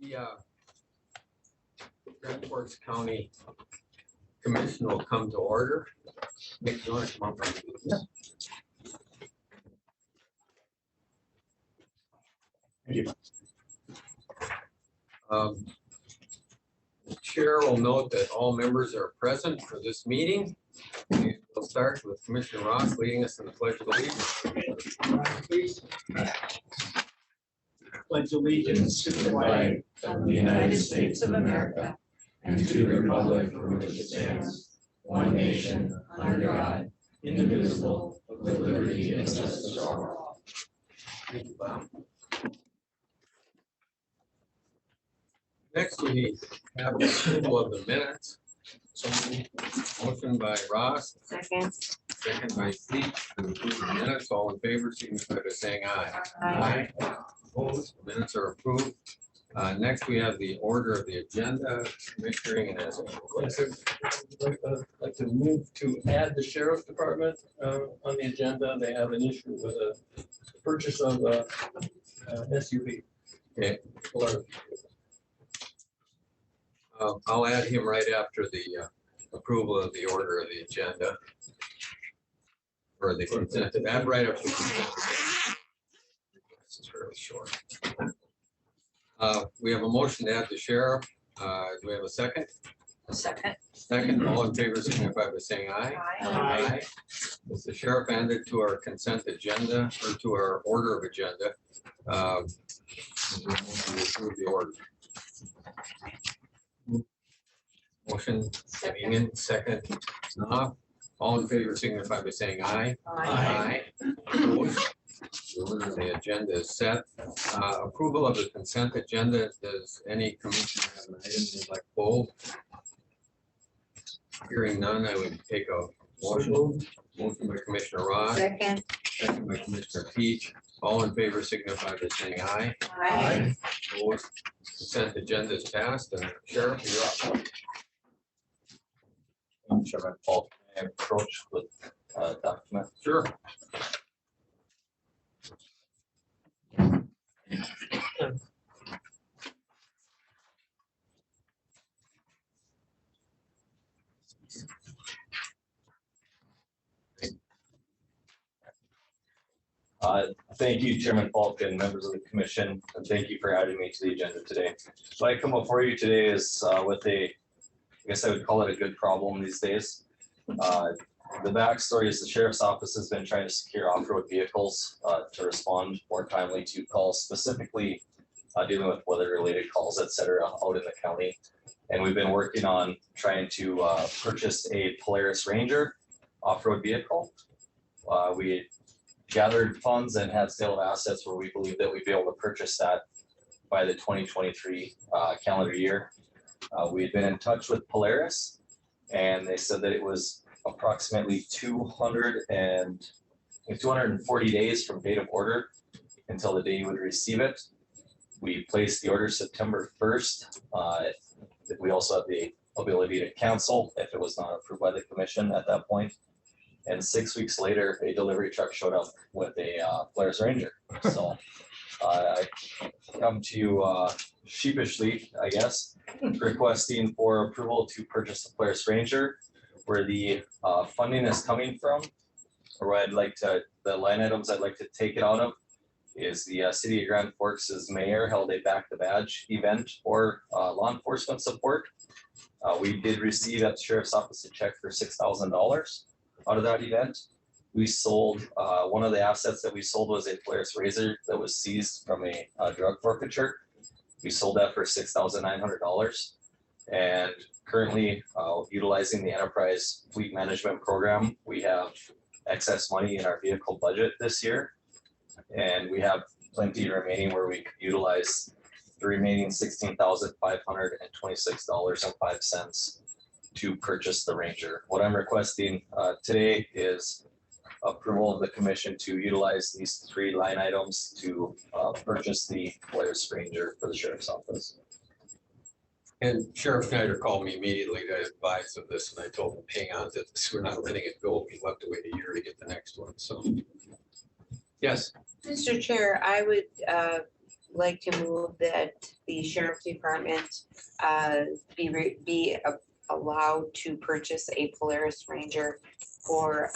The Grand Forks County Commission will come to order. Nick, you want to come up? Yeah. Thank you. The chair will note that all members are present for this meeting. We'll start with Commissioner Ross leading us in the Pledge of Allegiance. Please. Pledge allegiance to the flag of the United States of America and to the republic for which it stands, one nation, under God, indivisible, with liberty and justice for all. Next, we have the approval of the minutes. So motion by Ross, Second. second by Sleep, to approve the minutes. All in favor, signify by saying aye. Aye. Opposed, minutes are approved. Next, we have the order of the agenda. Commissioner as I'd like to move to add the sheriff's department on the agenda. They have an issue with a purchase of a SUV. Okay. Or I'll add him right after the approval of the order of the agenda. Or the consent, add right after. This is really short. We have a motion to add the sheriff. Do we have a second? Second. Second, all in favor, signify by saying aye. Aye. Is the sheriff added to our consent agenda or to our order of agenda? We approve the order. Motion, Ian, second, Knopf. All in favor, signify by saying aye. Aye. Opposed? The order of the agenda is set. Approval of the consent agenda. Does any commissioner have an item they'd like pulled? Hearing none, I would take a motion. Motion by Commissioner Ross, Second. second by Commissioner Teach. All in favor, signify by saying aye. Aye. Opposed? Consent agenda is passed, and Sheriff, you're up. Chairman Paul, can I approach with document? Sure. Thank you, Chairman Falk and members of the commission, and thank you for adding me to the agenda today. So I come before you today is with a, I guess I would call it a good problem these days. The backstory is the sheriff's office has been trying to secure off-road vehicles to respond more timely to calls, specifically dealing with weather-related calls, et cetera, out in the county. And we've been working on trying to purchase a Polaris Ranger off-road vehicle. We gathered funds and had sale of assets where we believe that we'd be able to purchase that by the 2023 calendar year. We had been in touch with Polaris, and they said that it was approximately 240 days from date of order until the day you would receive it. We placed the order September 1st. We also have the ability to cancel if it was not approved by the commission at that point. And 6 weeks later, a delivery truck showed up with a Polaris Ranger. So I come to you sheepishly, I guess, requesting for approval to purchase the Polaris Ranger. Where the funding is coming from, or what I'd like to, the line items I'd like to take it out of is the City of Grand Forks' mayor held a Back the Badge event for law enforcement support. We did receive at the Sheriff's Office a check for $6,000 out of that event. We sold, one of the assets that we sold was a Polaris Razor that was seized from a drug forfeiture. We sold that for $6,900. And currently utilizing the enterprise fleet management program, we have excess money in our vehicle budget this year. And we have plenty remaining where we could utilize the remaining $16,526.05 to purchase the Ranger. What I'm requesting today is approval of the commission to utilize these three line items to purchase the Polaris Ranger for the Sheriff's Office. And Sheriff Snyder called me immediately to advise of this, and I told him, hang on, to this. We're not letting it go. We'll have to wait a year to get the next one, so. Yes, Mr. Chair, I would like to move that the sheriff's department be allowed to purchase a Polaris Ranger for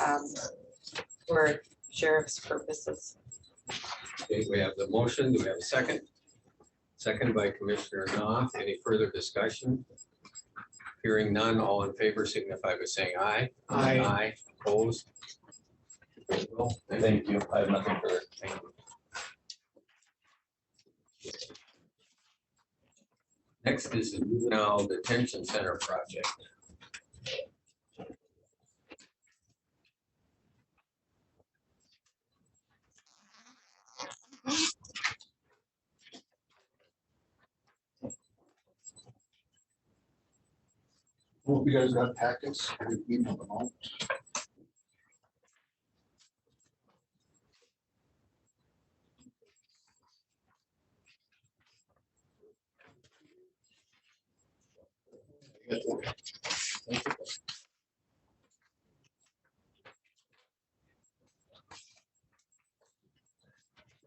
sheriff's purposes. okay, we have the motion. Do we have a second? Second by Commissioner Knopf. Any further discussion? Hearing none, all in favor signify by saying aye. Aye. Aye, opposed? No, Thank you. I have nothing further. thank you. Next is the juvenile detention center project. Hope you guys got packets. We emailed them out.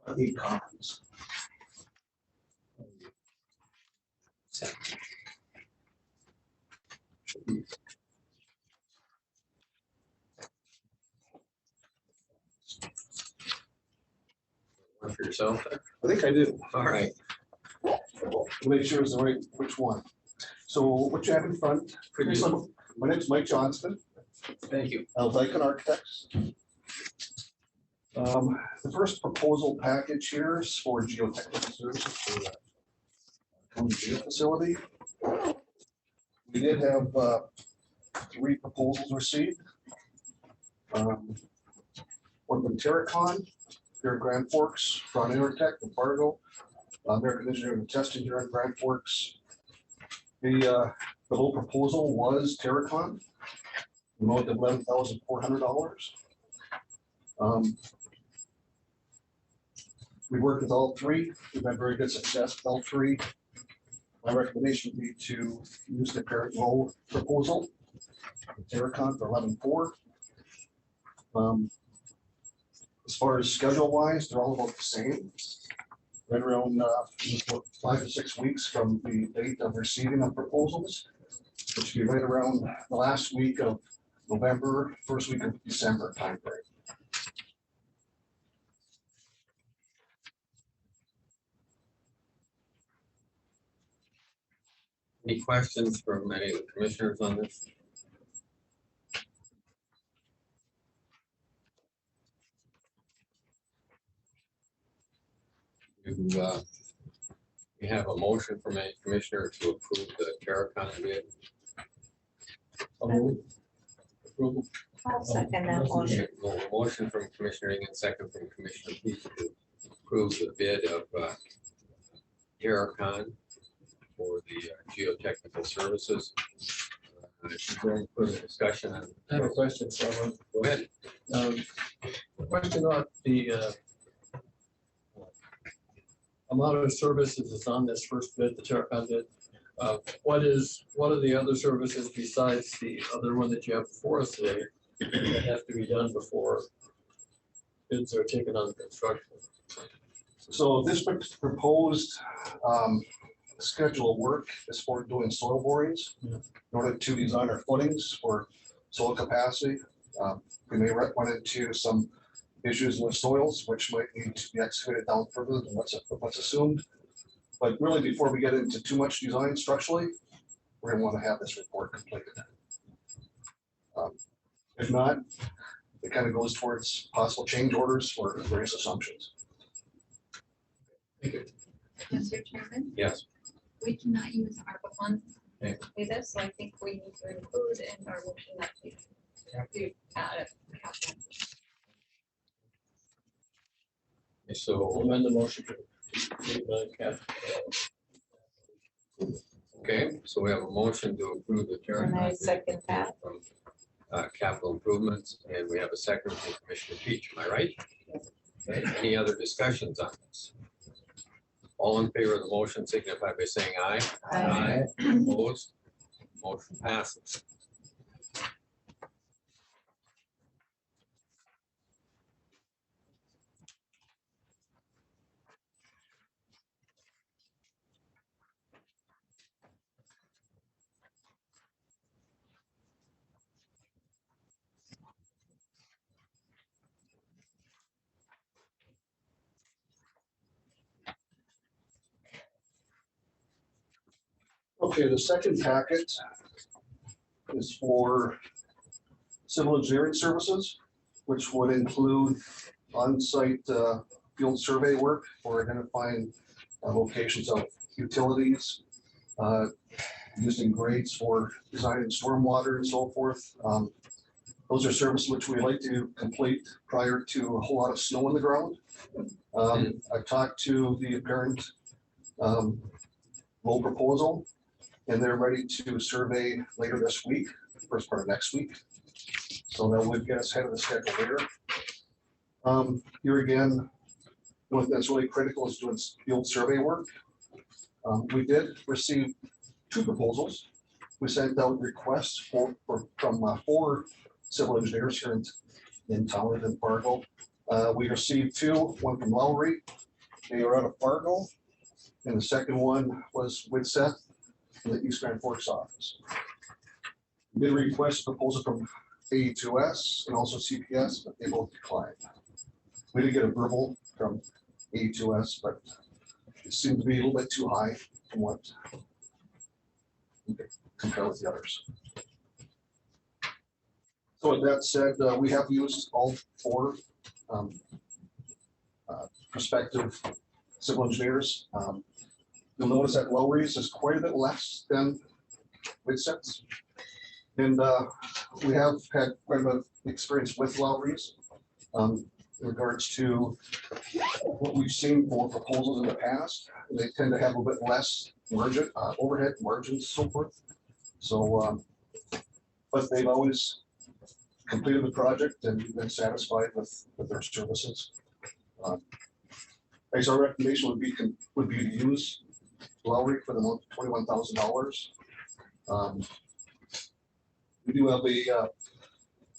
I need copies. One for yourself. I think I do. All right. To make sure it's the right, which one. So what you have in front, Could you, my name's Mike Johnston, thank you. of Lycan Architects. The first proposal package here is for geotechnical services for the county jail facility. We did have 3 proposals received. One from Terracon, here in Grand Forks, Ron Intertech in Fargo, American Engineering and Testing here in Grand Forks. The whole proposal was Terracon, amount of $11,400. We worked with all 3. We've had very good success with all 3. My recommendation would be to use the parent low proposal, Terracon for 11,400. As far as schedule wise, they're all about the same. Right around 5 to 6 weeks from the date of receiving of proposals, which would be right around the last week of November, first week of December timeframe. Any questions from any of the commissioners on this? We have a motion from a commissioner to approve the Terracon bid. Approval. I'll second that motion. Motion from Commissioner Engen, second from Commissioner Peach to approve the bid of Terracon for the geotechnical services. Is there any further discussion on? I have a question, someone. Go ahead. Question on the amount of services that's on this first bid, the Terracon bid. What are the other services besides the other one that you have before us today that have to be done before bids are taken on construction? So this proposed schedule of work is for doing soil borings in order to design our footings for soil capacity. We may run into some issues with soils, which might need to be excavated down further than what's assumed. But really, before we get into too much design structurally, we're gonna want to have this report completed. If not, it kind of goes towards possible change orders for various assumptions. Mr. Chairman, Yes. we cannot use ARPA funds Okay. to do this, so I think we need to include in our motion that we add a capital. So, Amend the motion to. okay, so we have a motion to approve the And I Terracon second that. from capital improvements, and we have a second from Commissioner Peach. Am I right? Okay, any other discussions on this? All in favor of the motion signify by saying aye. Aye. Opposed? Motion passes. Okay, the second packet is for civil engineering services, which would include on-site field survey work for identifying locations of utilities, using grades for designing stormwater and so forth. Those are services which we like to complete prior to a whole lot of snow on the ground. I've talked to the apparent low proposal, and they're ready to survey later this week, first part of next week. So that would get us ahead of the schedule there. Here again, one thing that's really critical is doing field survey work. We did receive 2 proposals. We sent out requests from 4 civil engineers here in town in Fargo. We received 2, one from Lowry, they are out of Fargo, and the second one was with Seth in the East Grand Forks office. We did request a proposal from AE2S and also CPS, but they both declined. We did get a verbal from AE2S, but it seemed to be a little bit too high from what we could compare with the others. So with that said, we have used all 4 prospective civil engineers. You'll notice that Lowry's is quite a bit less than Widseth's. And we have had quite a bit of experience with Lowry's in regards to what we've seen for proposals in the past. They tend to have a little bit less margin, overhead margins, so forth. So, but they've always completed the project and been satisfied with their services. I guess our recommendation would be to use Lowry for the amount of $21,000. We do have the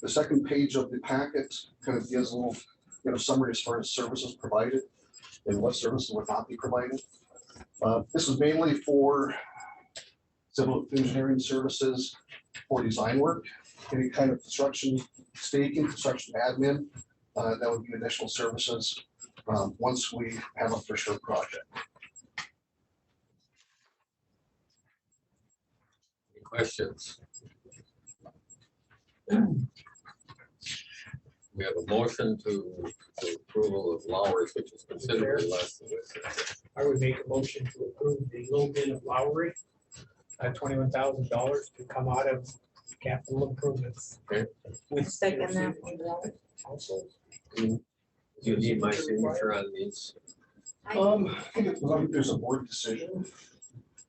second page of the packet kind of gives a little summary as far as services provided and what services would not be provided. This is mainly for civil engineering services for design work, any kind of construction staking, construction admin, that would be additional services once we have a for sure project. Any questions? We have a motion to approval of Lowry's, which is considerably less than this. I would make a motion to approve the low bid of Lowry at $21,000 to come out of capital improvements. Second that. Also, Do you need my signature on these? I think as long as there's a board decision.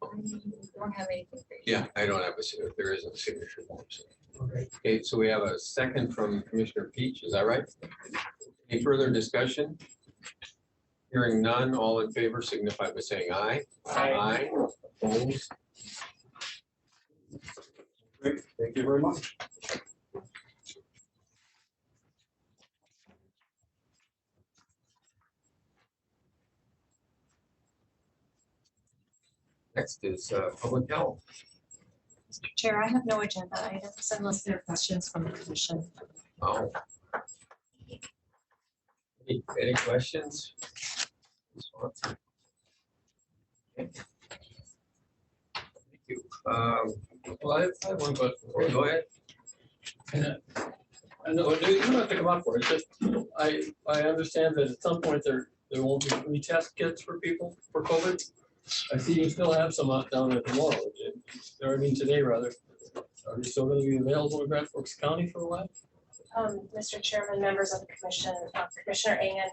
Don't have anything for you. Yeah, I don't have a signature. There isn't a signature. form, so. okay. Okay, so we have a second from Commissioner Peach, is that right? Any further discussion? Hearing none, all in favor signify by saying aye. Aye. Opposed? Great, thank you very much. Next is public health. Mr. Chair, I have no agenda items unless there are questions from the commission. Oh. Any questions? Okay. Thank you. Well, I have one question. Go ahead. I know, you don't have to come up for it, it's just, I understand that at some point there won't be free test kits for people for COVID. I see you still have some out down there tomorrow, or I mean today rather. Are they still gonna be available in Grand Forks County for a while? Mr. Chairman, members of the commission, Commissioner Engen,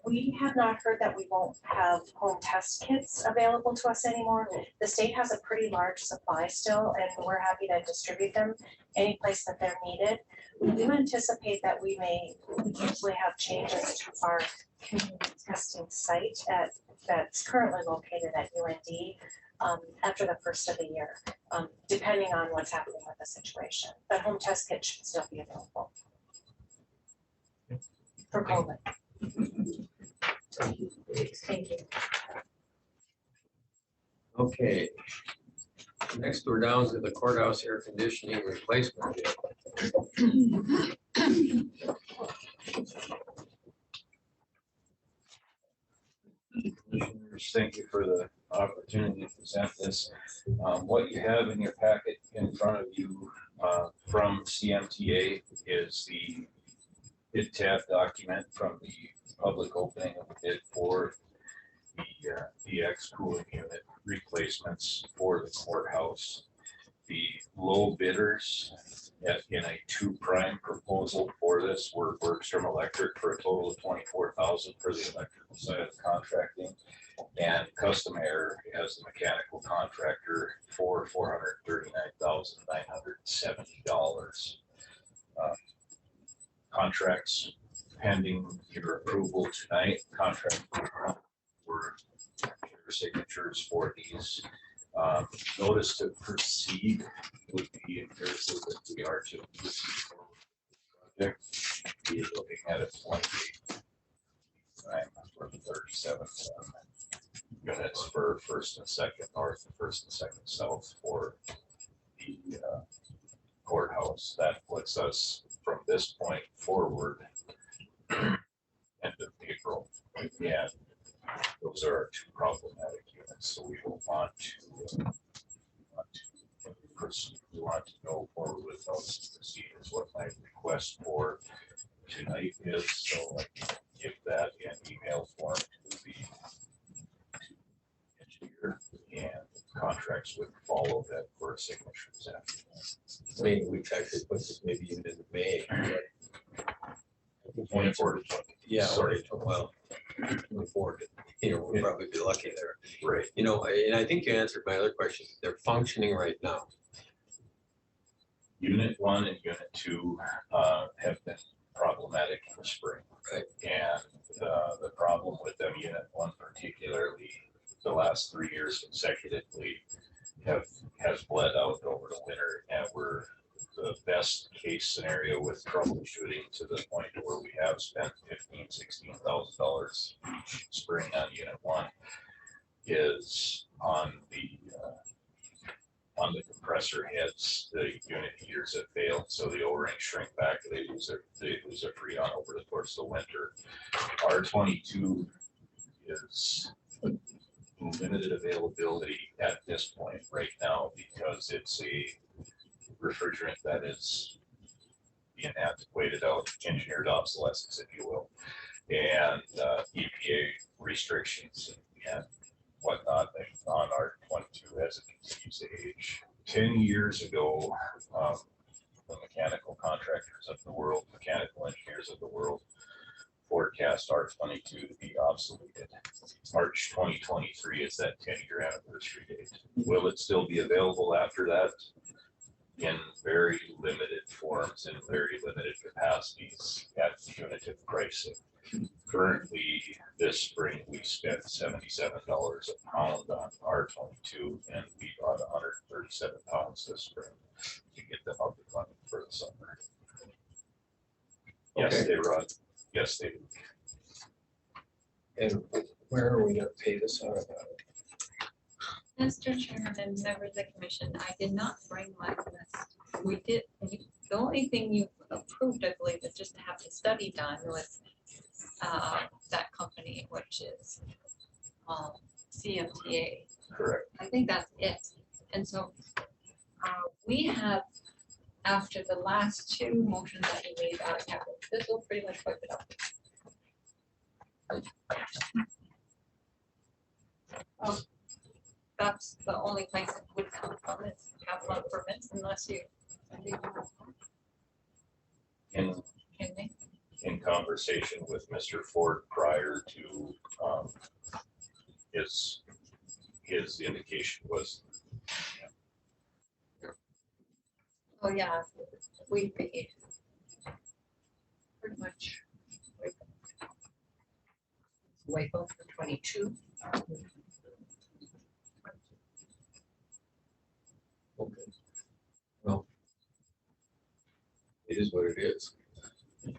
We have not heard that we won't have home test kits available to us anymore. The state has a pretty large supply still, and we're happy to distribute them any place that they're needed. We do anticipate that we may potentially have changes to our community testing site that's currently located at UND after the first of the year, depending on what's happening with the situation. But home test kits should still be available for COVID. Thank you. Okay. Next, we're down to the courthouse air conditioning replacement bid. Commissioners, thank you for the opportunity to present this. What you have in your packet in front of you from CMTA is the bid tab document from the public opening of the bid for the DX cooling unit replacements for the courthouse. The low bidders in a 2 prime proposal for this were Bergstrom Electric for a total of $24,000 for the electrical side of the contracting, and Custom Air as the mechanical contractor for $439,970. Contracts pending your approval tonight. Contract were your signatures for these. Notice to proceed would be imperative that we are to proceed forward with the project. We are looking at a 28 for 37 units for first and second north, and first and second south for the courthouse. That puts us from this point forward end of April. Yeah, those are our 2 problematic units, so we will want to proceed. We want to go forward with notice to proceed is what my request for tonight is. So I can give that in email form to the engineer, and contracts would follow that for signatures after that. I mean, we've actually put this maybe even in May. But 24. yeah, Sorry. well, 24, we'll probably be lucky there. Right. And I think you answered my other question. They're functioning right now. Unit 1 and Unit 2 have been problematic in the spring. Right. And the problem with them, Unit 1 particularly, the last 3 years consecutively has bled out over the winter, and we're the best case scenario with troubleshooting to the point where we have spent $15,000-$16,000 each spring on Unit 1 is on the compressor heads. The unit heaters have failed, so the O-ring shrink back. They lose their freon over the course of the winter. R22 is limited availability at this point right now because it's a refrigerant that is being antiquated out, engineered obsolescence, if you will, and EPA restrictions and whatnot on R22 as it continues to age. 10 years ago, the mechanical contractors of the world, mechanical engineers of the world, forecast R22 to be obsoleted. March 2023 is that 10-year anniversary date. Will it still be available after that? In very limited forms and very limited capacities at punitive pricing. Currently, this spring, we spent $77 a pound on R22, and we bought 137 pounds this spring to get them up and running for the summer. Yes, Okay. they run. Yes, they do. And where are we gonna pay this out of? Mr. Chairman and members of the commission, I did not bring my list. We did, the only thing you approved, I believe, is just to have the study done with that company, which is CMTA. Correct. I think that's it. And so we have, after the last 2 motions that you made out of capital, this will pretty much wipe it up. That's the only place it would come from is capital improvements unless you. In Can they? in conversation with Mr. Ford prior to, his indication was, Oh, yeah, we paid. Pretty much. Waco for 22. Okay. Well, it is what it is. If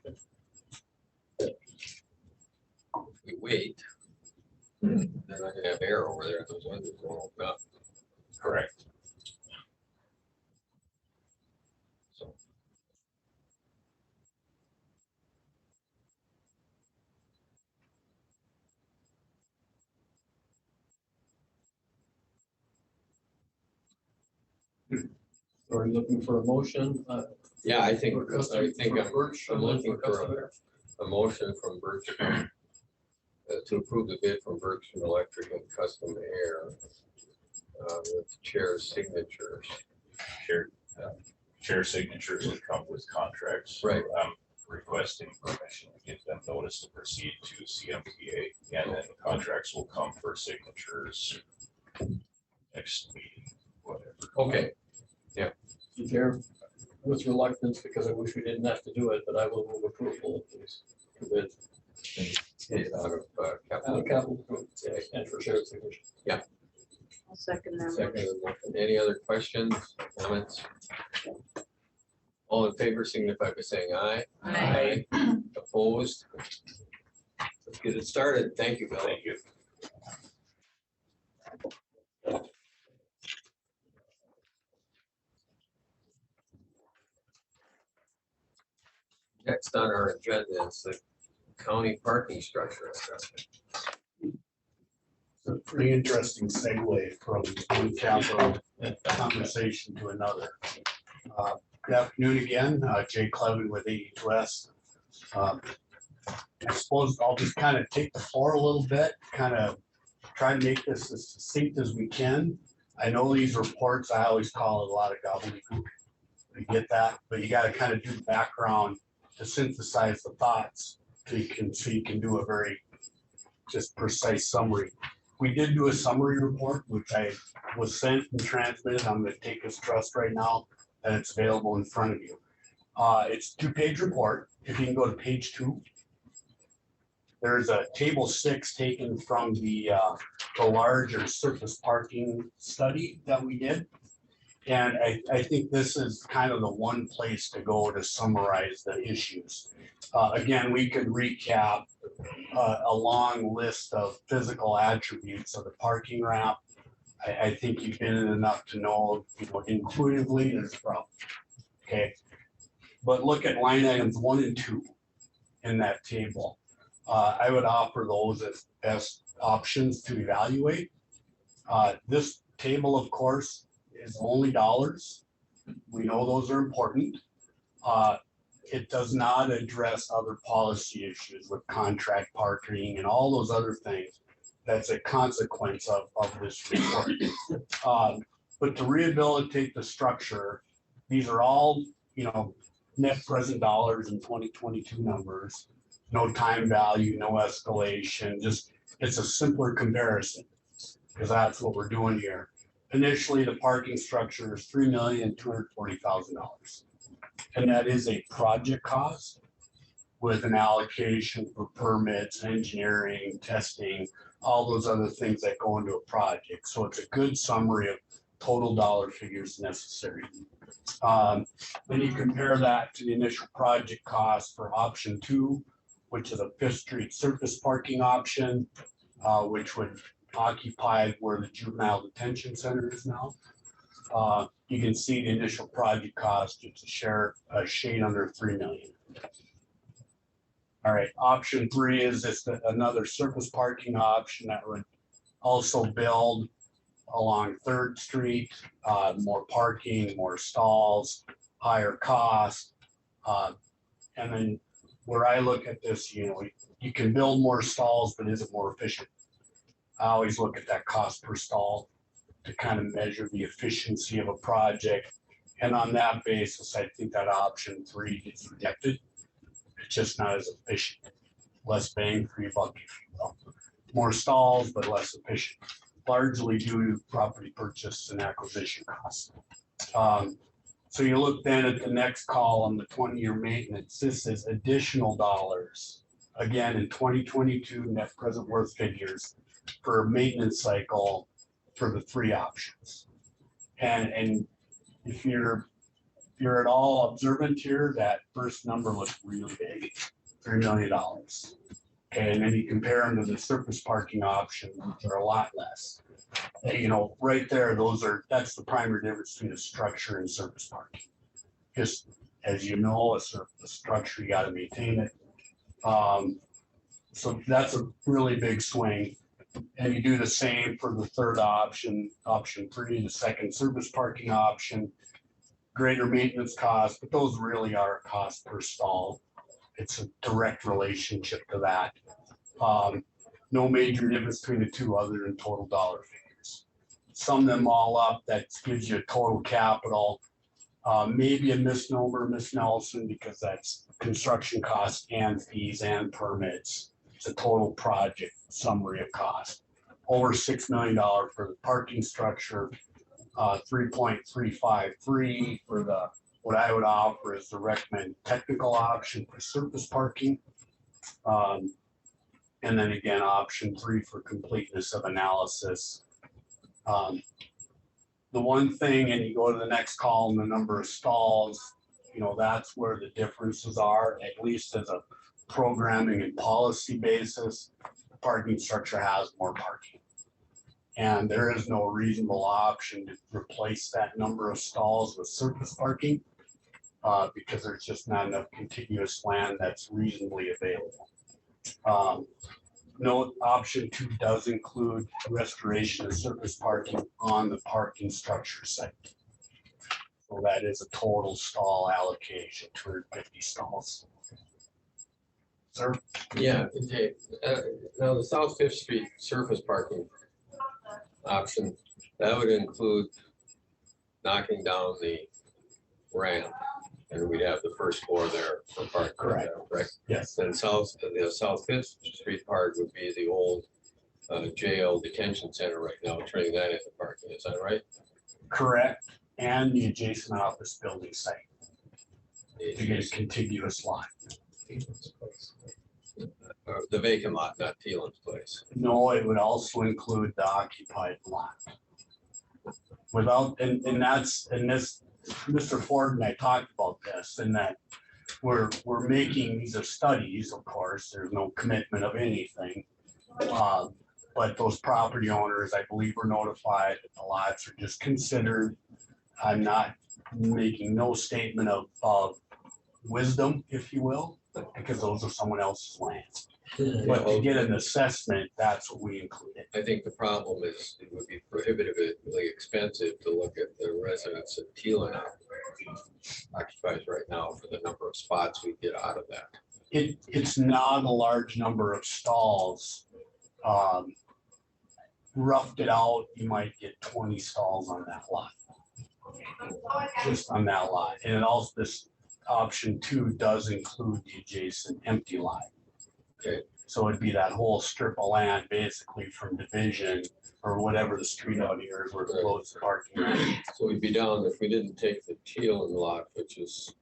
we wait, they're not gonna have air over there, those windows won't open up. correct. So, Are you looking for a motion? yeah, I think, For custom- I think for I'm Birch, I'm looking for custom air? a motion from Birch to approve the bid from Birch Electric and Custom Air with chair's signatures. Chair signatures would come with contracts. Right. I'm requesting permission to give them notice to proceed to CMPA, and then contracts will come for signatures next meeting, whatever. Okay, Chair, with reluctance, because I wish we didn't have to do it, but I will move approval of these. Bid. out of capital. Capital improvement, yeah, and for shared signature. I'll second that. Second motion. Any other questions, comments? All in favor signify by saying aye. Aye. Opposed? Let's get it started. Thank you, Bill. Thank you. Next on our agenda is the county parking structure assessment. A pretty interesting segue from one capital conversation to another. Good afternoon again, Jay Clevin with 82S. I suppose I'll just kind of take the floor a little bit, kind of try to make this as succinct as we can. I know these reports, I always call it a lot of gobbledygook. I get that, but you got to kind of do the background to synthesize the thoughts so you can do a very just precise summary. We did do a summary report, which I was sent and transmitted. I'm going to take as trust right now that it's available in front of you. It's a 2-page report. If you can go to page 2. There's a table 6 taken from the larger surface parking study that we did. And I think this is kind of the one place to go to summarize the issues. Again, we could recap a long list of physical attributes of the parking ramp. I think you've been in enough to know, intuitively there's a problem. Okay. But look at line items 1 and 2 in that table. I would offer those as best options to evaluate. This table, of course, is only dollars. We know those are important. It does not address other policy issues with contract parking and all those other things. That's a consequence of this report. But to rehabilitate the structure, these are all, net present dollars in 2022 numbers. No time value, no escalation, just it's a simpler comparison because that's what we're doing here. Initially, the parking structure is $3,240,000. And that is a project cost with an allocation for permits, engineering, testing, all those other things that go into a project. So it's a good summary of total dollar figures necessary. Then you compare that to the initial project cost for option 2, which is a Fifth Street surface parking option, which would occupy where the juvenile detention center is now. You can see the initial project cost, it's a shade under 3 million. All right, option 3 is just another surface parking option that would also build along 3rd Street, more parking, more stalls, higher cost. And then where I look at this, you can build more stalls, but is it more efficient? I always look at that cost per stall to kind of measure the efficiency of a project. And on that basis, I think that option 3 gets rejected. just not as efficient. Less bang for your buck, if you will. More stalls, but less efficient, largely due to property purchase and acquisition costs. So you look then at the next column, the 20-year maintenance, this is additional dollars. Again, in 2022 net present worth figures for maintenance cycle for the three options. And if you're at all observant here, that first number looks really big, $3 million. Okay, and then you compare them to the surface parking option, which are a lot less. You know, right there, that's the primary difference between a structure and surface parking. Just as you know, a structure, you gotta maintain it. So that's a really big swing. And you do the same for the third option, option 3, the second surface parking option, greater maintenance costs, but those really are a cost per stall. It's a direct relationship to that. No major difference between the two other than total dollar figures. Sum them all up, that gives you a total capital. Maybe a misnomer, Miss Nelson, because that's construction costs and fees and permits. It's a total project summary of cost. Over $6 million for the parking structure, 3.353 for the, what I would offer is the recommended technical option for surface parking. And then again, option 3 for completeness of analysis. The one thing, and you go to the next column, the number of stalls, you know, that's where the differences are, at least as a programming and policy basis. The parking structure has more parking. And there is no reasonable option to replace that number of stalls with surface parking because there's just not enough contiguous land that's reasonably available. Note option 2 does include restoration of surface parking on the parking structure site. So that is a total stall allocation, 250 stalls. Sir? Yeah, okay. Now the South Fifth Street surface parking option, that would include knocking down the ramp. And we'd have the first floor there for parking. Correct. Correct. Yes. Then the South Fifth Street part would be the old jail detention center right now, turning that into parking. Is that right? Correct. And the adjacent office building site to get a contiguous lot. The vacant lot, not Teelan's place. No, it would also include the occupied lot. Without, and this, Mr. Ford and I talked about this, and that we're making, these are studies, of course, there's no commitment of anything. But those property owners, I believe, were notified that the lots are just considered. I'm not making no statement of wisdom, if you will, because those are someone else's lands. But to get an assessment, that's what we included. I think the problem is it would be prohibitively expensive to look at the residents of Teelan occupies right now for the number of spots we get out of that. It's not a large number of stalls. Roughed it out, you might get 20 stalls on that lot. Just on that lot. And it also, this option 2 does include the adjacent empty lot. Okay. So it'd be that whole strip of land basically from Division or whatever the street out here is where the close parking. So we'd be down, if we didn't take the Teelan lot, which is,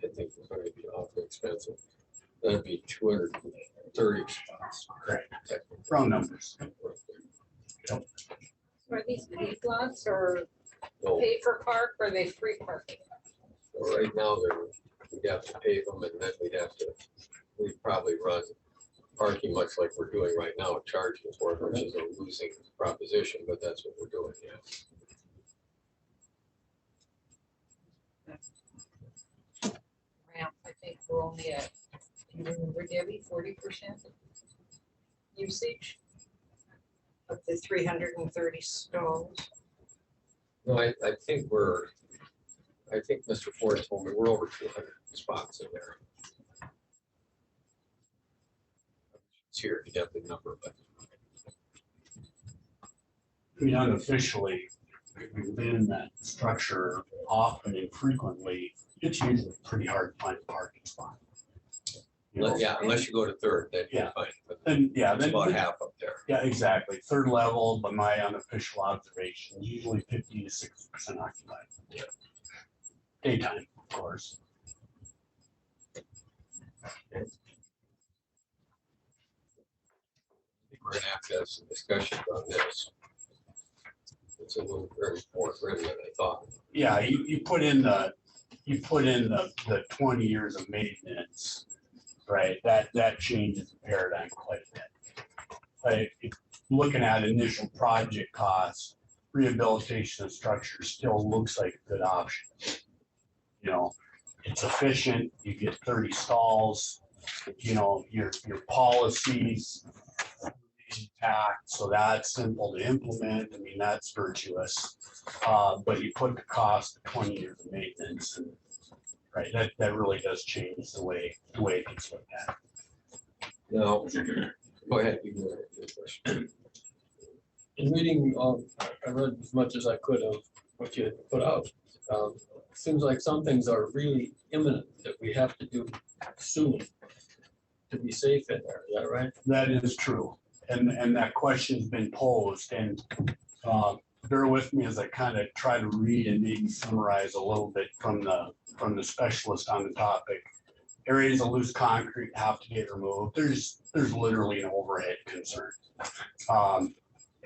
I think, it's going to be awfully expensive, that'd be 230 spots. Correct. Round numbers. Are these paid lots or No, pay for park or are they free parking? right now, we'd have to pay them and then we'd probably run parking much like we're doing right now, charging for it, which is a losing proposition, but that's what we're doing, yeah. Ramp, I think we're only at, do you remember Debbie, 40% usage of the 330 stalls? No, I think Mr. Ford told me we're over 200 spots in there. It's here to get the number, but I mean, unofficially, we've been in that structure often and frequently. It's usually pretty hard to find a parking spot. Yeah, unless you go to third, then you're Yeah. fine. But Then, yeah, it's then, about half up there. yeah, exactly. Third level, but my unofficial observation, usually 50 to 60% occupied. Yeah. Daytime, of course. I think we're gonna have to have some discussion on this. It's a little very more grim than I thought. Yeah, you put in the 20 years of maintenance, right? That changes the paradigm quite a bit. Like, looking at initial project costs, rehabilitation of structure still looks like a good option. You know, it's efficient, you get 30 stalls, you know, your policies intact, so that's simple to implement. I mean, that's virtuous. But you put the cost of 20 years of maintenance, and right, that really does change the way it's looked at. No, go ahead. You can go ahead with your question. In reading, I read as much as I could of what you had put out. Seems like some things are really imminent that we have to do soon to be safe in there. Is that right? That is true. And that question's been posed, and bear with me as I kind of try to read and maybe summarize a little bit from the specialist on the topic. Areas of loose concrete have to get removed. There's literally an overhead concern.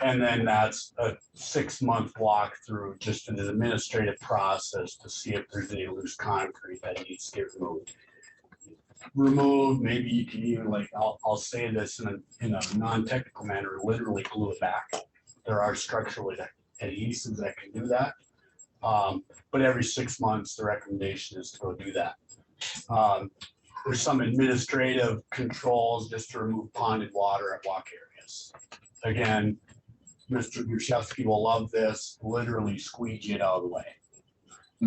And then that's a 6-month walkthrough, just an administrative process to see if there's any loose concrete that needs to get removed. Maybe you can even, like, I'll say this in a non-technical manner, literally glue it back. There are structural adhesives that can do that. But every 6 months, the recommendation is to go do that. There's some administrative controls just to remove ponded water at walk areas. Again, Mr. Gruszewski will love this, literally squeegee it out of the way.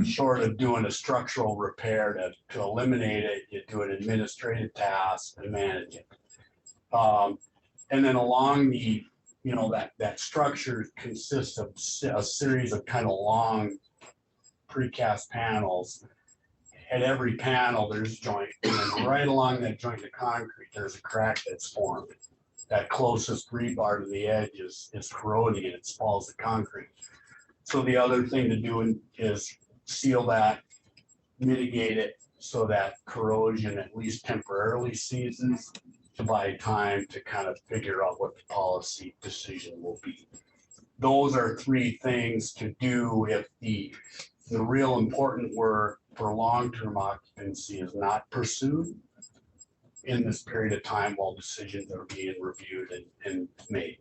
Short of doing a structural repair to eliminate it, you do an administrative task and manage it. And then along the, you know, that structure consists of a series of kind of long precast panels. At every panel, there's a joint, and then right along that joint of concrete, there's a crack that's formed. That closest rebar to the edge is corroding and it spoils the concrete. So the other thing to do is seal that, mitigate it so that corrosion at least temporarily ceases, to buy time to kind of figure out what the policy decision will be. Those are 3 things to do if the real important work for long-term occupancy is not pursued in this period of time while decisions are being reviewed and made.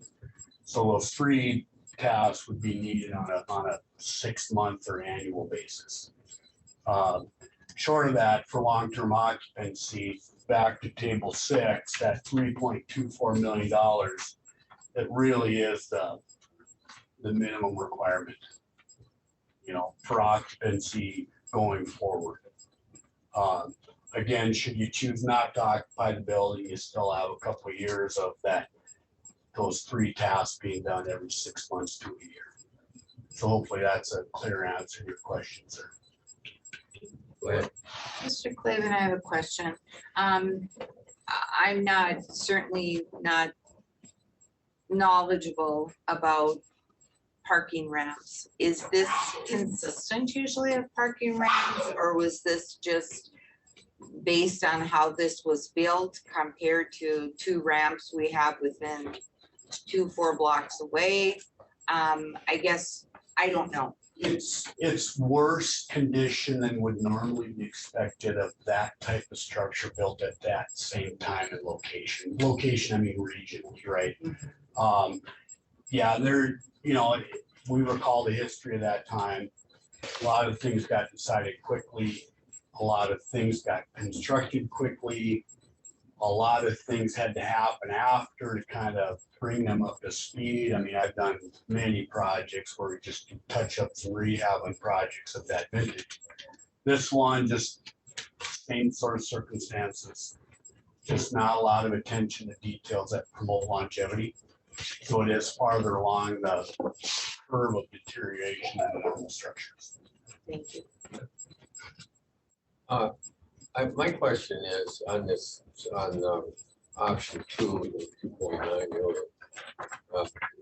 So those 3 tasks would be needed on a 6-month or annual basis. Short of that, for long-term occupancy, back to table 6, that $3.24 million, that really is the minimum requirement, you know, for occupancy going forward. Again, should you choose not to occupy the building, you still have a couple of years of those 3 tasks being done every 6 months to a year. So hopefully that's a clear answer to your question, sir. Go ahead. Mr. Clavin, I have a question. I'm certainly not knowledgeable about parking ramps. Is this consistent usually of parking ramps, or was this just based on how this was built compared to 2 ramps we have within 2-4 blocks away? I guess, I don't know. It's worse condition than would normally be expected of that type of structure built at that same time and location. Location, I mean regionally, right? Yeah, you know, we recall the history of that time. A lot of things got decided quickly. A lot of things got constructed quickly. A lot of things had to happen after to kind of bring them up to speed. I mean, I've done many projects where we just do touch-ups and rehab on projects of that vintage. This one, just same sort of circumstances, just not a lot of attention to details that promote longevity. So it is farther along the curve of deterioration than normal structures. Thank you. My question is on this, on option 2, the 2.9 million.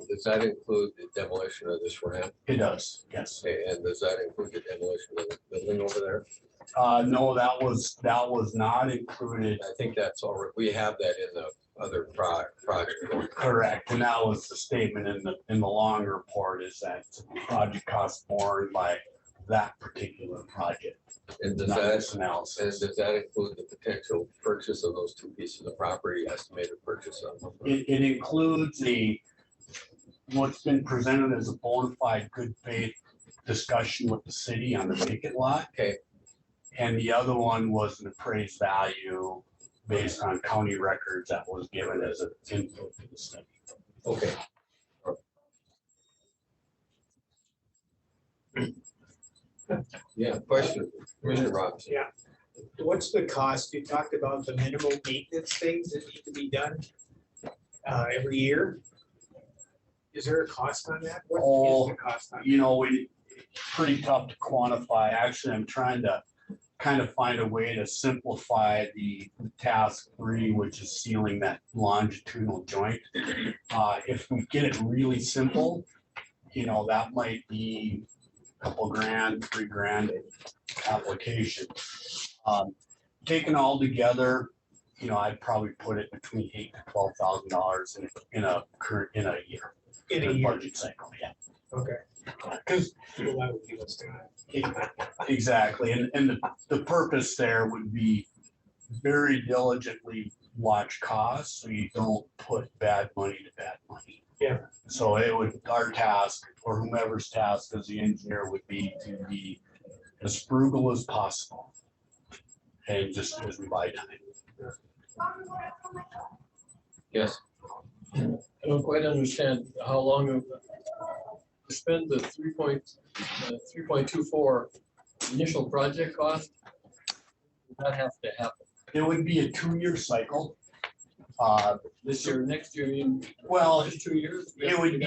Does that include the demolition of this ramp? It does, yes. Okay, and does that include the demolition of the building over there? No, that was not included. I think that's all right. We have that in the other project. Correct, and that was the statement in the longer report is that the project cost borne by that particular project. And does not that, this analysis. does that include the potential purchase of those 2 pieces of property, estimated purchase of them? It includes what's been presented as a bona fide good faith discussion with the city on the vacant lot. Okay. And the other one was an appraised value based on county records that was given as an input to the study. Okay. Yeah, question, Commissioner Robinson. Yeah. What's the cost? You talked about the minimal maintenance things that need to be done every year. Is there a cost on that? What is the cost on that? You know, pretty tough to quantify. Actually, I'm trying to kind of find a way to simplify the task 3, which is sealing that longitudinal joint. If we get it really simple, you know, that might be a couple grand, $3,000 application. Taken all together, you know, I'd probably put it between $8,000 to $12,000 in a year. In a year? Budget cycle, yeah. Okay. Because Well, that would give us time. exactly, and the purpose there would be very diligently watch costs, so you don't put bad money to bad money. Yeah. So it would, our task, or whomever's task as the engineer would be to be as frugal as possible. And just as we buy time. Yes, I don't quite understand how long to spend the 3.24 initial project cost. That have to happen It would be a 2-year cycle. this year, next year, Well, just 2 years. it would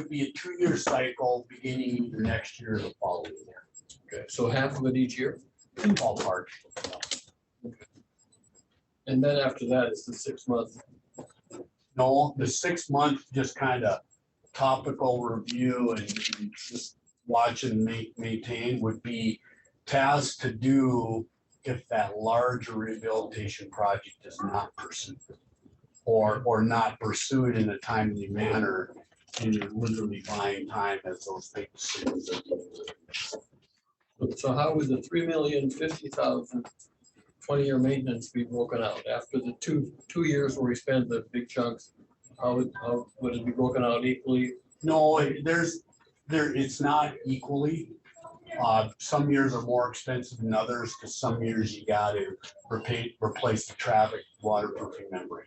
be a 2-year cycle beginning either next year or the following year. Okay, so half of it each year, Ballpark. and then after that is the 6-month. No, the 6-month just kind of topical review and just watch and maintain would be tasked to do if that larger rehabilitation project is not pursued. Or not pursued in a timely manner, and you're literally buying time as those big decisions are being made. So how would the 3,050,000 20-year maintenance be broken out after the two years where we spend the big chunks? How would it be broken out equally? No, it's not equally. Some years are more expensive than others, because some years you gotta replace the traffic waterproofing membrane.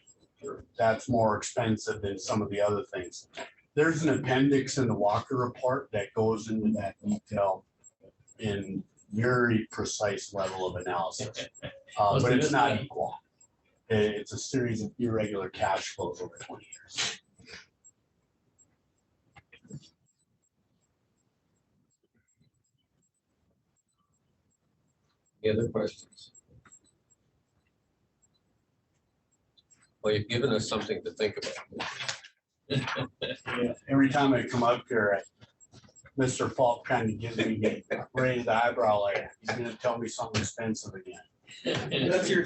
That's more expensive than some of the other things. There's an appendix in the Walker report that goes into that detail in very precise level of analysis. But it's not equal. It's a series of irregular cash flows over 20 years. any other questions? Well, you've given us something to think about. Every time I come up here, Mr. Falk kind of gives me a raised eyebrow, like he's gonna tell me something expensive again. That's your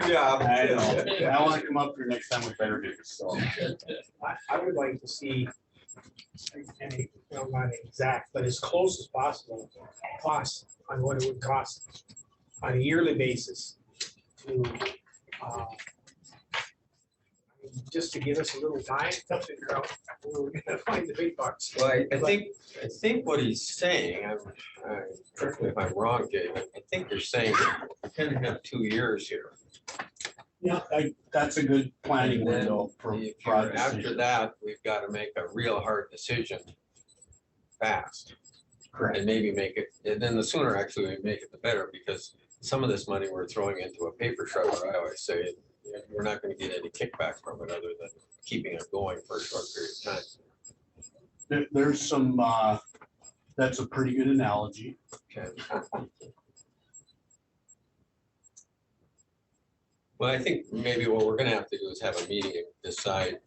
job. I know. I want to come up here next time with better news, so. I would like to see, and not exact, but as close as possible, cost on what it would cost on a yearly basis to, just to give us a little time to figure out where we're gonna find the big bucks. Well, I think what he's saying, correct me if I'm wrong, Dave, I think you're saying we're gonna have 2 years here. Yeah, that's a good planning And then window for if you're- broad After decisions. that, we've got to make a real hard decision fast. Correct. And maybe make it, and then the sooner actually we make it, the better, because some of this money we're throwing into a paper shredder, I always say, we're not going to get any kickback from it other than keeping it going for a short period of time. There's some, that's a pretty good analogy. Okay. Well, I think maybe what we're gonna have to do is have a meeting and decide,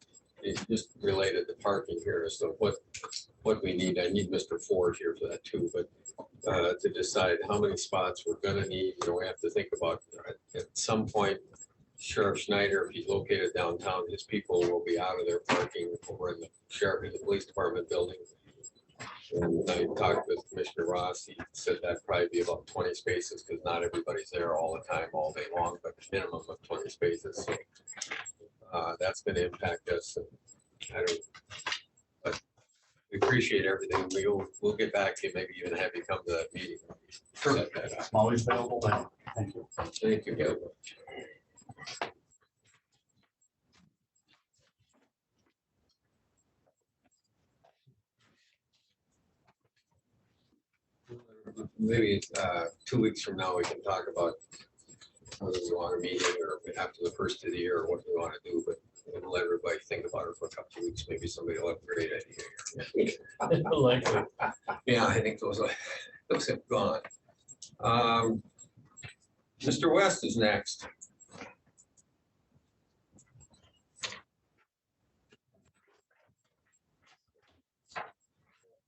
it's just related to parking here, as to what we need. I need Mr. Ford here for that too, but to decide how many spots we're gonna need, you know, we have to think about, at some point, Sheriff Schneider, if he's located downtown, his people will be out of their parking over in the sheriff, in the police department building. And I talked with Commissioner Ross, he said that'd probably be about 20 spaces, because not everybody's there all the time, all day long, but minimum of 20 spaces. So that's gonna impact us. And I don't, but we appreciate everything. We'll get back to you, maybe even have you come to that meeting. Sure. Set that up. I'm always available. Thank you. Thank you, Gil. Maybe 2 weeks from now, we can talk about whether we want a meeting or after the first of the year, or what we want to do, but we'll let everybody think about it for a couple of weeks. Maybe somebody will have a great idea here. Likely. Yeah, I think those have gone. Mr. West is next.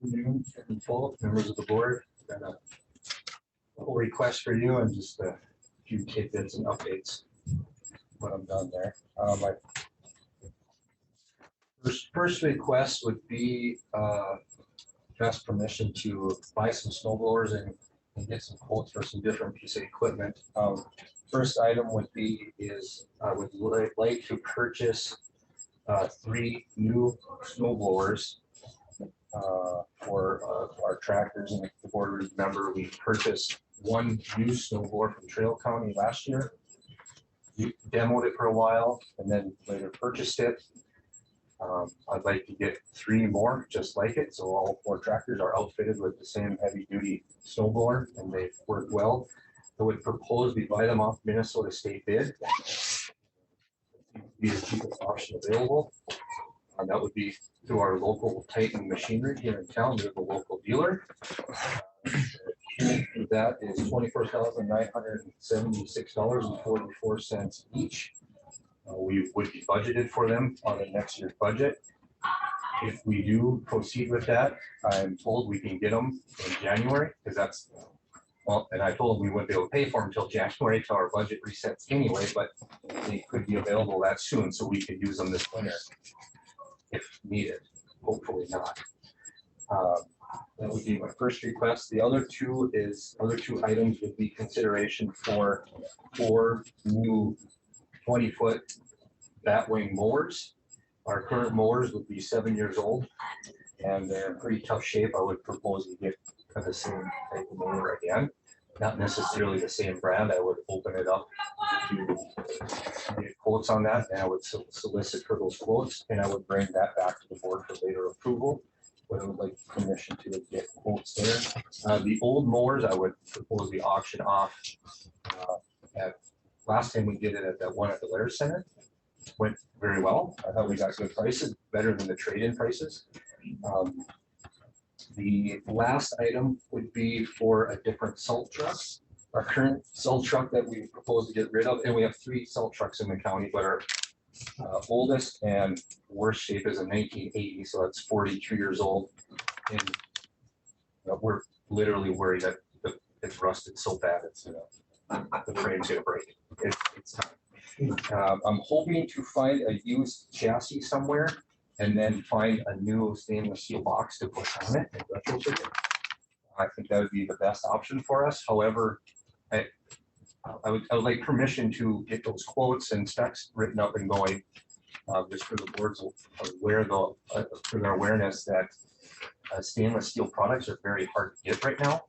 Afternoon, and full members of the board. Got a couple requests for you and just a few tidbits and updates when I'm done there. My first request would be just permission to buy some snow blowers and get some quotes for some different piece of equipment. First item would be I would like to purchase 3 new snow blowers for our tractors. And if the board remember, we purchased 1 used snow blower from Trail County last year. We demoed it for a while and then later purchased it. I'd like to get 3 more just like it, so all 4 tractors are outfitted with the same heavy duty snow blower and they've worked well. I would propose we buy them off Minnesota State bid. Be the cheapest option available. And that would be through our local Titan Machinery here in town. They're the local dealer. That is $24,976.44 each. We would be budgeted for them on the next year's budget. If we do proceed with that, I'm told we can get them in January, because that's, well, and I told them we wouldn't be able to pay for them until January, till our budget resets anyway, but they could be available that soon, so we could use them this winter if needed, hopefully not. That would be my first request. The other two items would be consideration for 4 new 20-foot batwing mowers. Our current mowers would be 7 years old and they're in pretty tough shape. I would propose we get kind of the same type of mower again, not necessarily the same brand. I would open it up to get quotes on that, and I would solicit for those quotes, and I would bring that back to the board for later approval. But I would like permission to get quotes there. The old mowers, I would propose we auction off. Last time we did it at that one at the Lair Center, went very well. I thought we got good prices, better than the trade-in prices. The last item would be for a different salt truck. Our current salt truck that we propose to get rid of, and we have 3 salt trucks in the county, but our oldest and worst shape is a 1980, so that's 43 years old. And we're literally worried that it's rusted so bad, it's the frame's gonna break. It's time. I'm hoping to find a used chassis somewhere and then find a new stainless steel box to put on it and retrofit it. I think that would be the best option for us. However, I would like permission to get those quotes and specs written up and going, just for the board's aware, for their awareness that stainless steel products are very hard to get right now,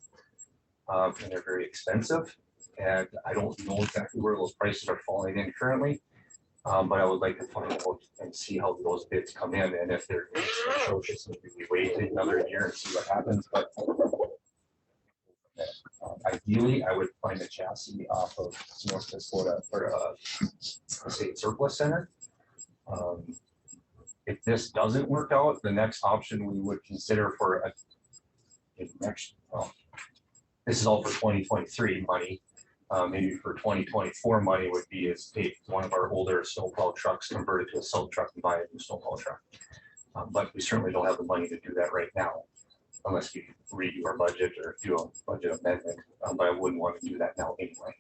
and they're very expensive. And I don't know exactly where those prices are falling in currently, but I would like to find out and see how those bids come in, and if they're atrocious, maybe we wait another year and see what happens. But ideally, I would find a chassis off of North Dakota for a state surplus center. If this doesn't work out, the next option we would consider for this is all for 2023 money. maybe for 2024 money would be is take one of our older snowplow trucks, convert it to a salt truck and buy a new snowplow truck. But we certainly don't have the money to do that right now unless we redo our budget or do a budget amendment. But I wouldn't want to do that now anyway.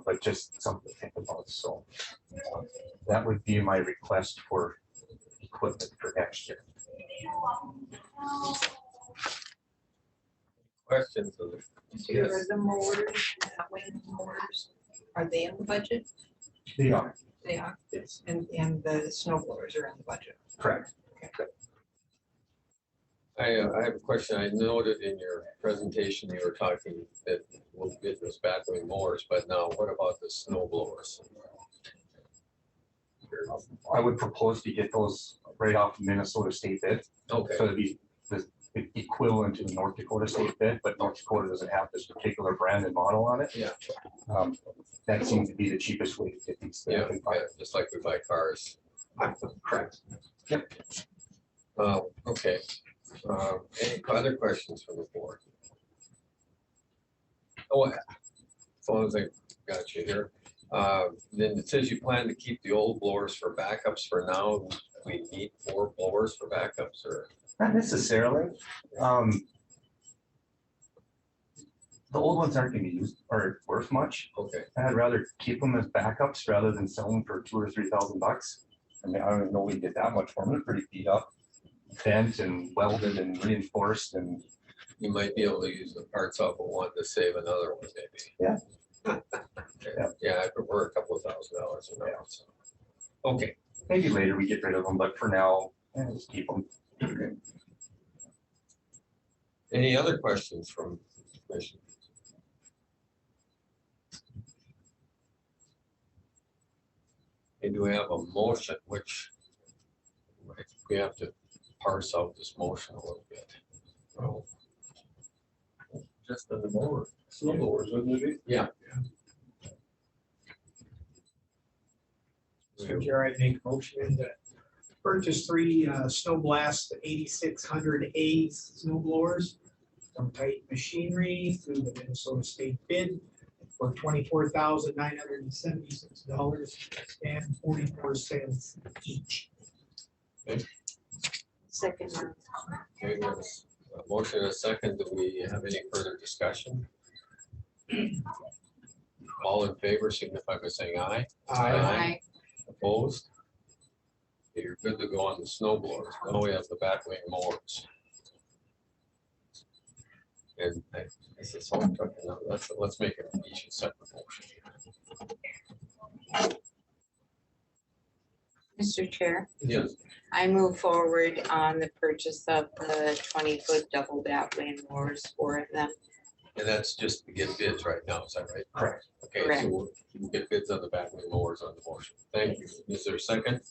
But just something to think about. So that would be my request for equipment for next year. Questions? of the- Are the mowers, that way mowers, are they in the budget? They are, They are, yes, and the snow blowers are in the budget. correct. I have a question. I noted in your presentation, you were talking that we'll get those batwing mowers, but now what about the snow blowers? I would propose to get those right off Minnesota State bid. Okay, So it'd be the equivalent to the North Dakota State bid, but North Dakota doesn't have this particular brand and model on it. Yeah. That seems to be the cheapest way to get these. yeah, just like we buy cars. Correct. Okay. Any other questions from the board? Oh, as long as I got you here. Then it says you plan to keep the old blowers for backups for now. We need 4 blowers for backups or? Not necessarily. The old ones aren't gonna be used or worth much. Okay, I'd rather keep them as backups rather than sell them for $2,000 or $3,000. I mean, I don't even know we get that much for them. They're pretty beat up, bent and welded and reinforced and you might be able to use the parts off of one to save another one maybe. Yeah. Yeah, I prefer a couple of $1,000 an hour. So. Okay, maybe later we get rid of them, but for now, just keep them. any other questions from the commission? And do we have a motion, which we have to parse out this motion a little bit? Oh. Just on the mower, snow blowers, wouldn't it be? Yeah. Mr. Chair, I make a motion to purchase 3 Snow Blast 8600A snow blowers from Titan Machinery through the Minnesota State bid for $24,976.44 each. Second. Okay, we have a motion and a second. Do we have any further discussion? All in favor signify by saying aye. Opposed? Okay, you're good to go on the snow blowers. Now we have the batwing mowers. And I said, so I'm talking about, let's make it each a separate motion. Mr. Chair, Yes, I move forward on the purchase of the 20-foot double batwing mowers for them. and that's just to get bids right now, is that right? Correct. Okay, Correct. so we'll get bids on the batwing mowers on the motion. Thank you. Is there a second?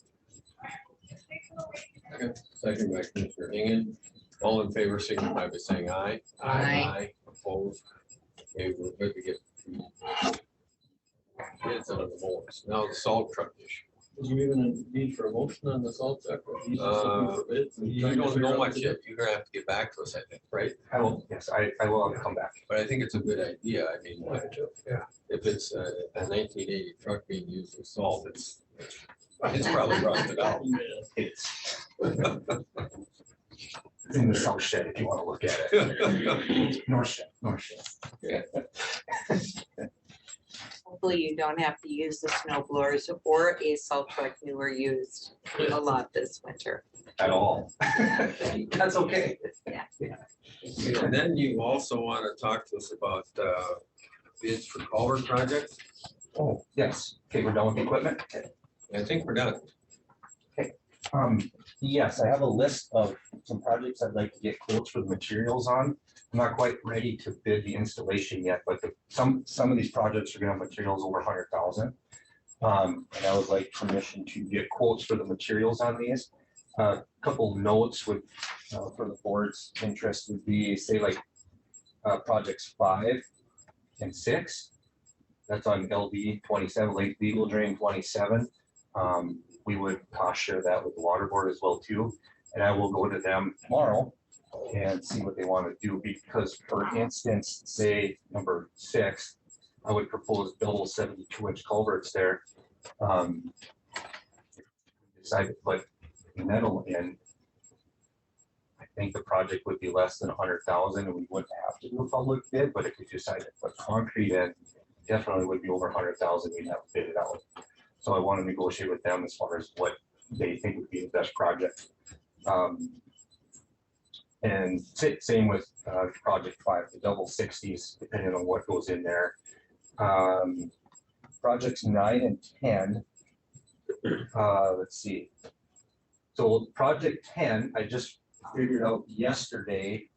Second by Commissioner Engen. All in favor signify by saying aye. Aye. Opposed? Okay, we're good to get bids on the mowers. Now the salt truck issue. Is there even a need for a motion on the salt truck? Or you just looking for bids and You trying to don't figure know out much the- yet. You're gonna have to get back to us, I think, right? I will, yes, I will come back. But I think it's a good idea. I mean, Yeah. if it's a 1980 truck being used for salt, it's probably rusted out. It's in the south shed if you want to look at it. North shed. Hopefully you don't have to use the snow blowers or a salt truck you were used a lot this winter. At all. That's okay. And then you also want to talk to us about bids for culvert projects. Oh, yes. Okay, we're done with the equipment. I think we're done. Yes, I have a list of some projects I'd like to get quotes for the materials on. I'm not quite ready to bid the installation yet, but some of these projects are gonna have materials over 100,000. And I would like permission to get quotes for the materials on these. Couple notes would, for the board's interest would be, say like, projects 5 and 6. That's on LD 27, Lake Legal Drain 27. We would cost share that with the water board as well too. And I will go to them tomorrow and see what they want to do, because for instance, say number 6, I would propose double 72-inch culverts there. Decided to put metal in. I think the project would be less than 100,000 and we wouldn't have to do a public bid, but if we decided to put concrete in, definitely would be over 100,000, we'd have to bid it out. So I want to negotiate with them as far as what they think would be the best project. And same with project 5, the double 60s, depending on what goes in there. Projects 9 and 10. Let's see. So project 10, I just figured out yesterday,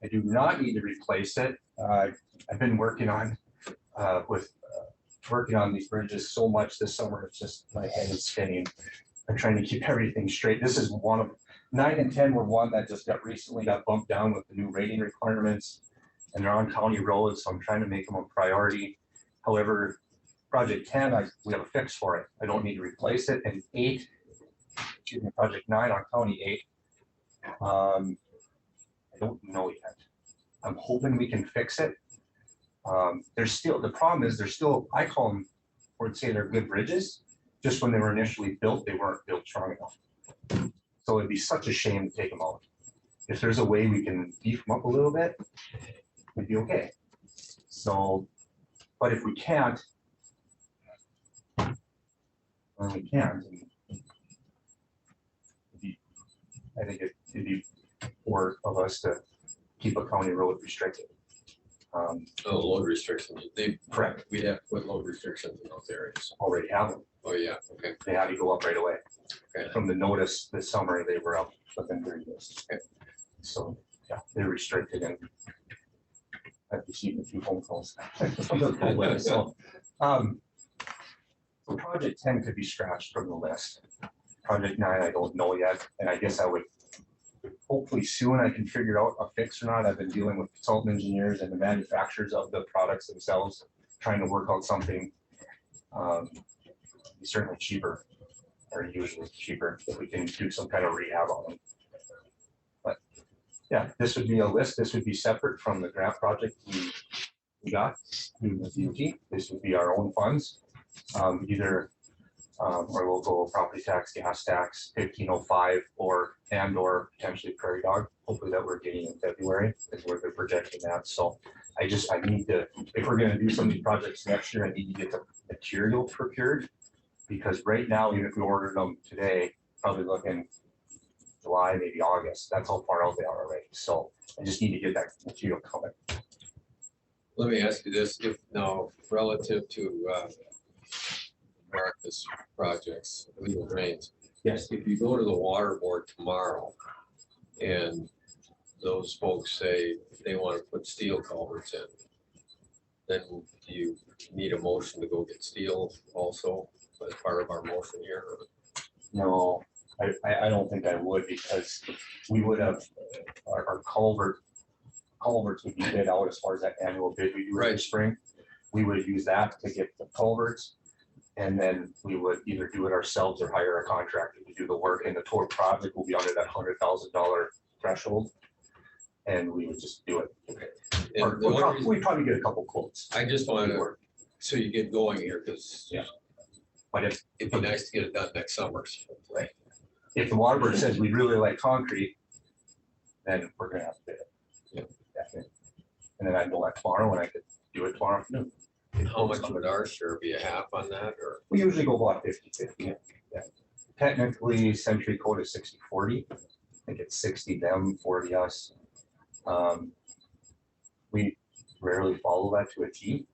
I do not need to replace it. I've been working on these bridges so much this summer, it's just my head is spinning. I'm trying to keep everything straight. This is one of 9 and 10 were one that just recently got bumped down with the new rating requirements, and they're on county roads, so I'm trying to make them a priority. However, project 10, we have a fix for it. I don't need to replace it. And 8, excuse me, project 9 on county 8. I don't know yet. I'm hoping we can fix it. There's still, the problem is there's still, I call them, or would say they're good bridges. Just when they were initially built, they weren't built strong enough. So it'd be such a shame to take them out. If there's a way we can beef them up a little bit, it'd be okay. So, but if we can't, or we can't, I think it'd be poor of us to keep a county road restricted. Load restrictions, Correct. we'd have to put load restrictions in those areas. Already have them. Oh, yeah, okay. They had to go up right away. Okay. From the notice this summer, they were up within 30 days. Okay. So, yeah, they're restricted and I've received a few phone calls. from the public. So project 10 could be scratched from the list. Project 9, I don't know yet. And I guess I would, hopefully soon I can figure out a fix or not. I've been dealing with consultant engineers and the manufacturers of the products themselves, trying to work out something certainly cheaper, or usually cheaper, if we can do some kind of rehab on them. But yeah, this would be a list. This would be separate from the grant project we got through the DOT. This would be our own funds, either or local property tax, gas tax, 1505, or potentially Prairie Dog. Hopefully that we're getting in February is where they're projecting that. So I need to, if we're going to do some of these projects next year, I need to get the material procured, because right now, even if we ordered them today, probably looking July, maybe August. That's how far out they are already. So I just need to get that material coming. Let me ask you this, if now relative to Marcus projects, legal drains. Yes. If you go to the water board tomorrow and those folks say they want to put steel culverts in, then do you need a motion to go get steel also as part of our motion here? No, I don't think I would, because we would have our culverts would be bid out as far as that annual bid we do every spring. We would use that to get the culverts. And then we would either do it ourselves or hire a contractor to do the work, and the total project will be under that $100,000 threshold. And we would just do it. And we'd probably get a couple quotes. I just want to, so you get going here, because yeah, but it'd be nice to get it done next summer. Right. If the water board says we really like concrete, then we're gonna have to bid it. Yeah. Definitely. And then I'd know that tomorrow, and I could do it tomorrow afternoon. How much would our share be, a half on that, or? We usually go about 50-50. Yeah. Technically, Century Code is 60-40. I think it's 60 them, 40 us. We rarely follow that to a T.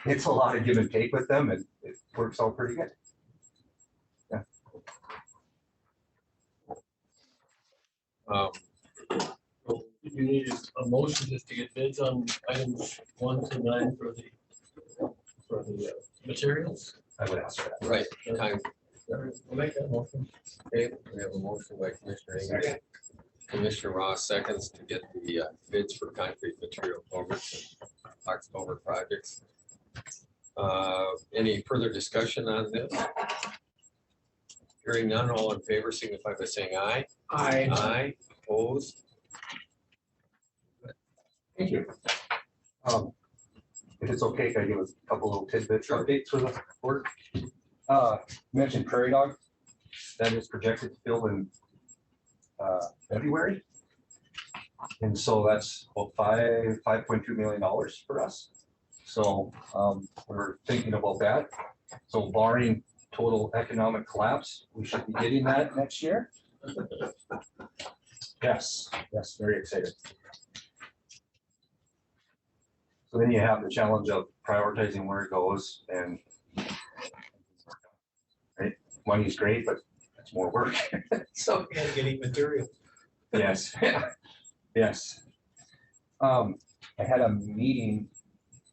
It's a lot of give and take with them, and it works out pretty good. Yeah. You need a motion just to get bids on items 1 to 9 for the materials. I would ask for that. Right, time. We'll make that motion. Okay, we have a motion by Commissioner English. Commissioner Ross seconds to get the bids for concrete material culverts and box culvert projects. Any further discussion on this? Hearing none, all in favor signify by saying aye. Aye. Aye, opposed. Thank you. if it's okay, can I give a couple little tidbits or updates for the board? Mentioned Prairie Dog, that is projected to build in February. And so that's about $5.2 million for us. So we're thinking about that. So barring total economic collapse, we should be getting that next year. Yes, very excited. So then you have the challenge of prioritizing where it goes, and right, money's great, but it's more work. So And getting material. yes, yes. I had a meeting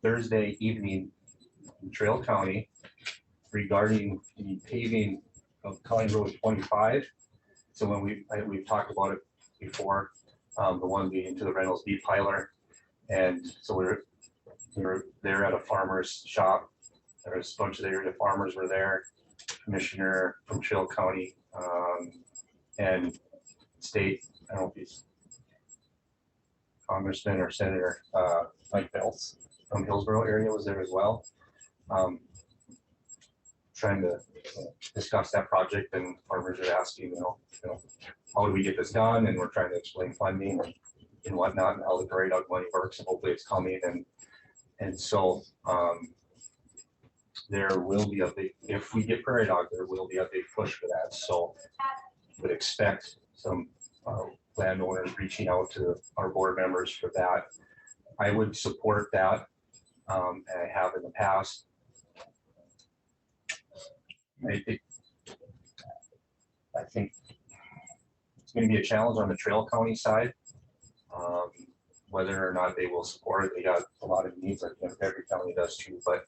Thursday evening in Trail County regarding the paving of County Road 25. So when we've talked about it before, the one being to the Reynolds Beef Piler. And so we were there at a farmer's shop. There was a bunch of the area farmers were there, commissioner from Trail County, and state, I don't know if he's congressman or senator, Mike Belts from Hillsborough area was there as well. Trying to discuss that project, and farmers are asking, how do we get this done? And we're trying to explain funding and whatnot, and how the Prairie Dog money works, and hopefully it's coming. And so there will be a big, if we get Prairie Dog, there will be a big push for that. So would expect some landowners reaching out to our board members for that. I would support that, and I have in the past. I think it's going to be a challenge on the Trail County side, whether or not they will support it. They got a lot of needs, like every county does too. But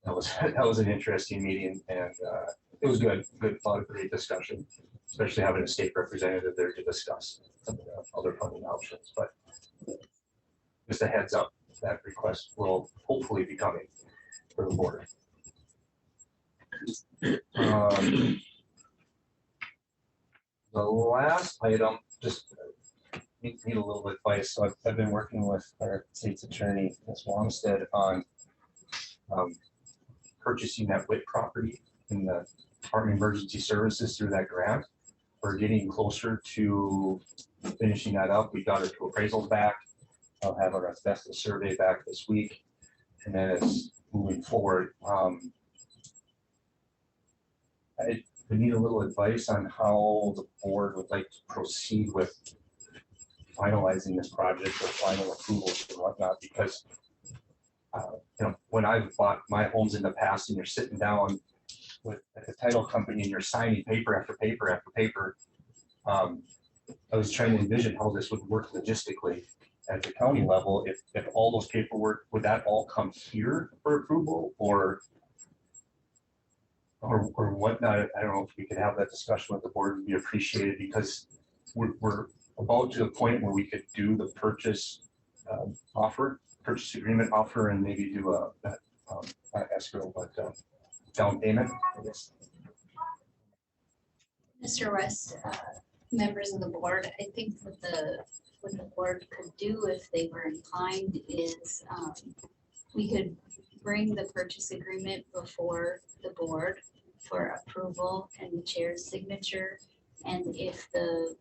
that was an interesting meeting, and it was good, fun, great discussion, especially having a state representative there to discuss some of the other funding options. But just a heads up, that request will hopefully be coming for the board. The last item, just need a little bit of advice. So I've been working with our state's attorney, Ms. Wongstead, on purchasing that WIT property in the Department of Emergency Services through that grant. We're getting closer to finishing that up. We got our two appraisals back. I'll have our asbestos survey back this week, and then it's moving forward. I need a little advice on how the board would like to proceed with finalizing this project or final approvals and whatnot, because when I've bought my homes in the past and you're sitting down with the title company and you're signing paper after paper after paper, I was trying to envision how this would work logistically at the county level. If all those paperwork, would that all come here for approval or whatnot? I don't know if we could have that discussion with the board, would be appreciated, because we're about to the point where we could do the purchase agreement offer, and maybe do a escrow, but down payment, I guess. Mr. West, members of the board, I think what the board could do if they were inclined is we could bring the purchase agreement before the board for approval and the chair's signature. And if the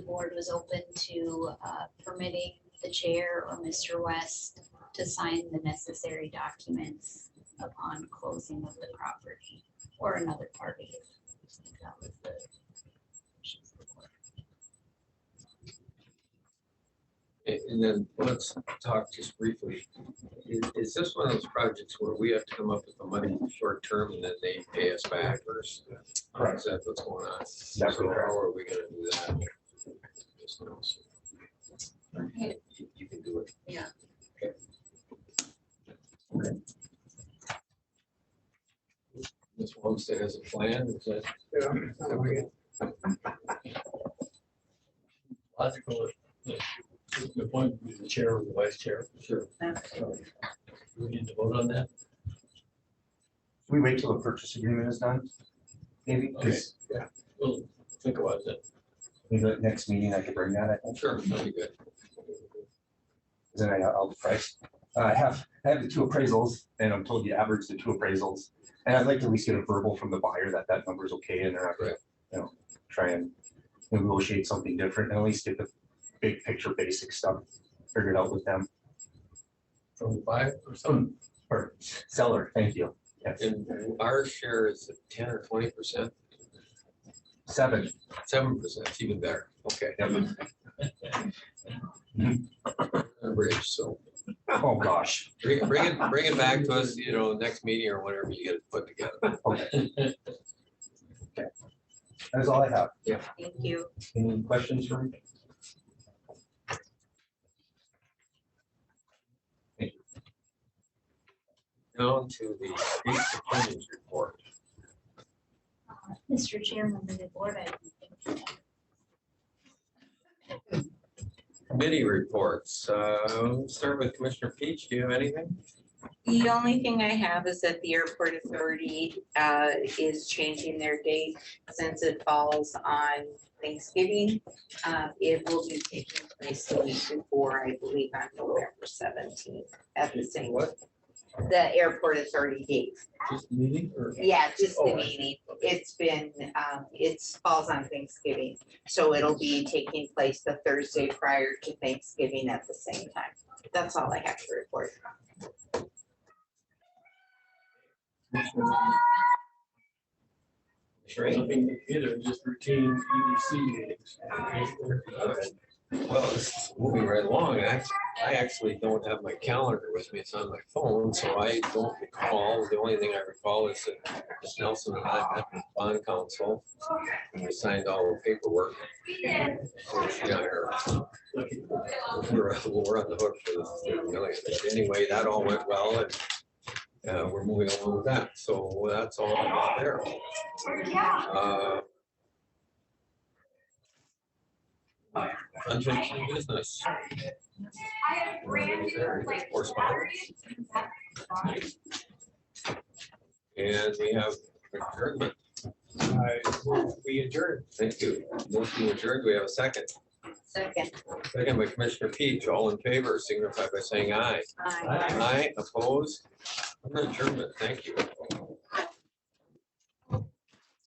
board was open to permitting the chair or Mr. West to sign the necessary documents upon closing of the property, or another party. If that was the wishes of the board. And then let's talk just briefly. Is this one of those projects where we have to come up with the money short term and then they pay us back, or is Correct. that what's going on? That's So correct. how are we gonna do that? Just knows. You can do it. Yeah. Okay. Ms. Wongstead has a plan, is that? Logical, the point would be the chair or the vice chair. Sure. We need to vote on that. We wait till the purchase agreement is done, maybe. Okay, yeah, we'll think about that. Maybe the next meeting I could bring that, I think. Sure, that'd be good. then I got all the price. I have the two appraisals and I'm told you average the two appraisals. And I'd like to at least get a verbal from the buyer that that number is okay and they're not gonna, you know, try and negotiate something different and at least get the big picture basic stuff figured out with them. From the buyer or something? Or seller, thank you. Yes, And our share is 10 or 20%, 7. 7%, even better. Okay. Yep. Bridge, so Oh, gosh. bring it back to us, you know, next meeting or whatever you get it put together. Okay. That's all I have. Thank you. Any questions for me? Down to the street superintendent's report. Mr. Chairman of the board, Committee reports. Start with Commissioner Peach. Do you have anything? The only thing I have is that the airport authority is changing their date since it falls on Thanksgiving. It will be taking place the week before, I believe, on November 17th at the same. What? The airport authority date. Just meeting or? Yeah, just the Oh, I meeting. It's been, it falls on Thanksgiving. So it'll be taking place the Thursday prior to Thanksgiving at the same time. That's all I have to report. Nothing either, just routine EDC meetings. Well, it's moving right along. I actually don't have my calendar with me. It's on my phone, so I don't recall. The only thing I recall is that Ms. Nelson and I met with bond council and we signed all the paperwork. So, yeah, we're on the hook for the 3 million. But anyway, that all went well and we're moving along with that. So that's all there. Unfinished business. Correspondence. And we have adjournment. We adjourn. Thank you. Motion adjourned. We have a second. Second. Second by Commissioner Peach. All in favor, signify by saying aye. Aye. Aye, opposed. Adjournment. Thank you.